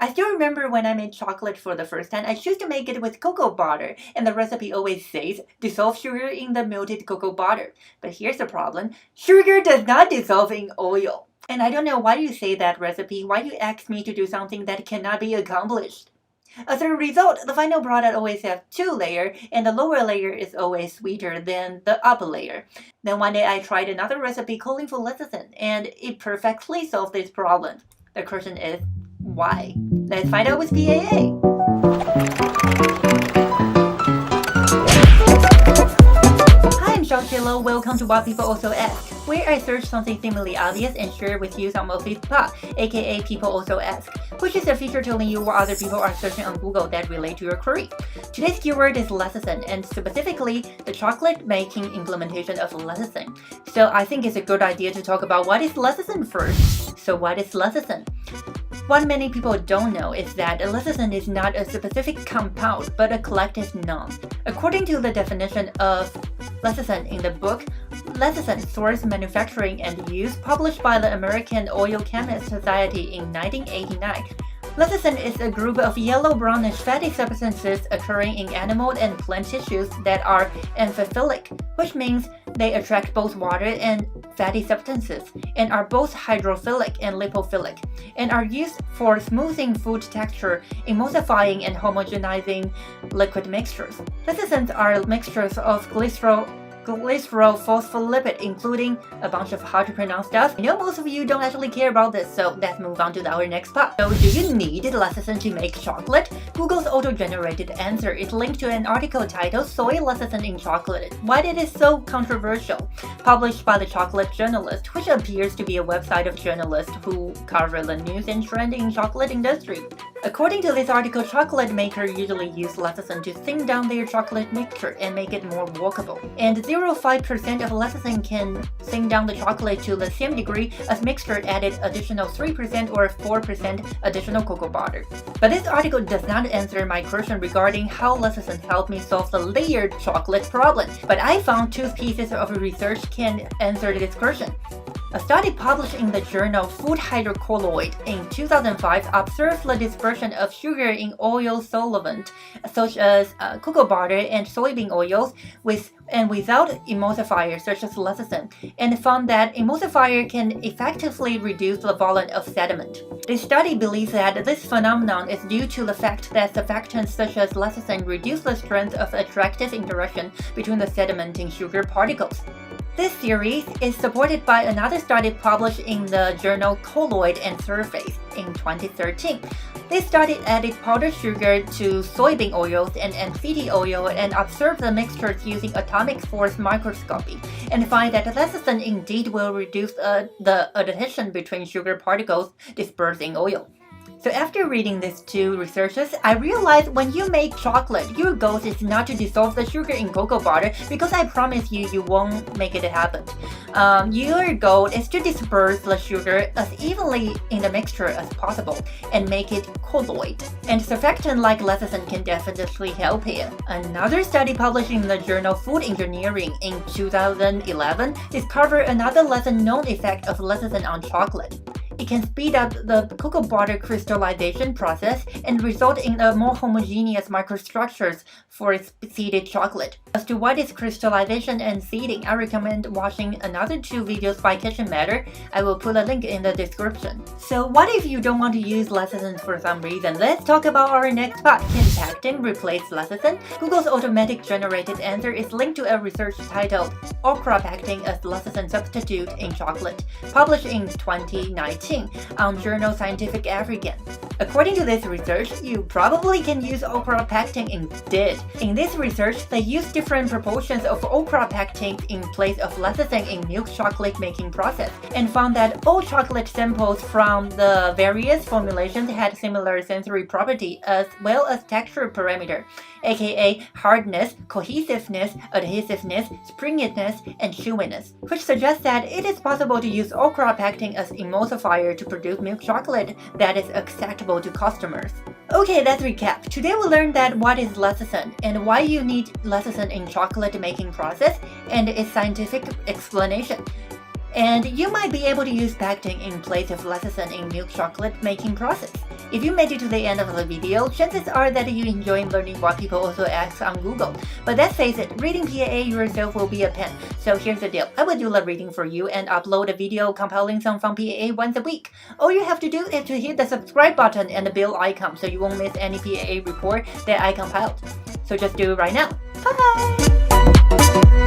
I still remember when I made chocolate for the first time, I choose to make it with cocoa butter, and the recipe always says dissolve sugar in the melted cocoa butter. But here's the problem: sugar does not dissolve in oil. And I don't know why you say that recipe, why you ask me to do something that cannot be accomplished. As a result, the final product always has two layers, and the lower layer is always sweeter than the upper layer. Then one day I tried another recipe calling for lecithin, and it perfectly solved this problem. The question is, why? Let's find out with PAA. Hi, I'm Shangshilo. Welcome to What People Also Ask, where I search something seemingly obvious and share with you some of these thoughts, aka People Also Ask, which is a feature telling you what other people are searching on Google that relate to your query. Today's keyword is lecithin, and specifically the chocolate making implementation of lecithin. So I think it's a good idea to talk about what is lecithin first. So what is lecithin? What many people don't know is that lecithin is not a specific compound, but a collective noun. According to the definition of lecithin in the book Lecithin, Source, Manufacturing and Use, published by the American Oil Chemists Society in 1989, lecithin is a group of yellow-brownish fatty substances occurring in animal and plant tissues that are amphiphilic, which means they attract both water and fatty substances, and are both hydrophilic and lipophilic, and are used for smoothing food texture, emulsifying and homogenizing liquid mixtures. Lecithins are mixtures of glycerophospholipid, including a bunch of hard to pronounce stuff. I know most of you don't actually care about this, so let's move on to our next part. So do you need lecithin to make chocolate? Google's auto-generated answer is linked to an article titled Soy Lecithin in Chocolate, Why It Is So Controversial, published by the Chocolate Journalist, which appears to be a website of journalists who cover the news and trend in chocolate industry. According to this article, chocolate makers usually use lecithin to thin down their chocolate mixture and make it more walkable. And 0.5% of lecithin can thin down the chocolate to the same degree as mixture added additional 3% or 4% additional cocoa butter. But this article does not answer my question regarding how lecithin helped me solve the layered chocolate problem. But I found two pieces of research can answer this question. A study published in the journal Food Hydrocolloid in 2005 observed the dispersion of sugar in oil solvent, such as cocoa butter and soybean oils, with and without emulsifiers such as lecithin, and found that emulsifier can effectively reduce the volume of sediment. The study believes that this phenomenon is due to the fact that surfactants such as lecithin reduce the strength of attractive interaction between the sediment and sugar particles. This theory is supported by another study published in the journal Colloid and Surface in 2013. This study added powdered sugar to soybean oils and MCT oil and observed the mixtures using atomic force microscopy, and find that lecithin indeed will reduce the adhesion between sugar particles dispersed in oil. So after reading these two researches, I realized when you make chocolate, your goal is not to dissolve the sugar in cocoa butter, because I promise you, you won't make it happen. Your goal is to disperse the sugar as evenly in the mixture as possible and make it colloid. And surfactant like lecithin can definitely help here. Another study published in the journal Food Engineering in 2011 discovered another lesser-known effect of lecithin on chocolate. It can speed up the cocoa butter crystallization process and result in a more homogeneous microstructures for seeded chocolate. As to what is crystallization and seeding, I recommend watching another two videos by Kitchen Matter. I will put a link in the description. So what if you don't want to use lecithin for some reason? Let's talk about our next part. Can pectin replace lecithin? Google's automatic generated answer is linked to a research titled Okra Pectin as Lecithin Substitute in Chocolate, published in 2019. On journal Scientific African. According to this research, you probably can use okra pectin instead. In this research, they used different proportions of okra pectin in place of lecithin in milk chocolate making process, and found that all chocolate samples from the various formulations had similar sensory property as well as texture parameter, aka hardness, cohesiveness, adhesiveness, springiness, and chewiness, which suggests that it is possible to use okra pectin as emulsifier to produce milk chocolate that is acceptable to customers. Okay, let's recap. Today we learned that what is lecithin and why you need lecithin in chocolate making process and its scientific explanation. And you might be able to use pectin in place of lecithin in milk chocolate making process. If you made it to the end of the video, chances are that you enjoy learning what people also ask on Google. But let's face it, reading PAA yourself will be a pain. So here's the deal. I will do the reading for you and upload a video compiling some fun PAA once a week. All you have to do is to hit the subscribe button and the bell icon so you won't miss any PAA report that I compiled. So just do it right now. Bye!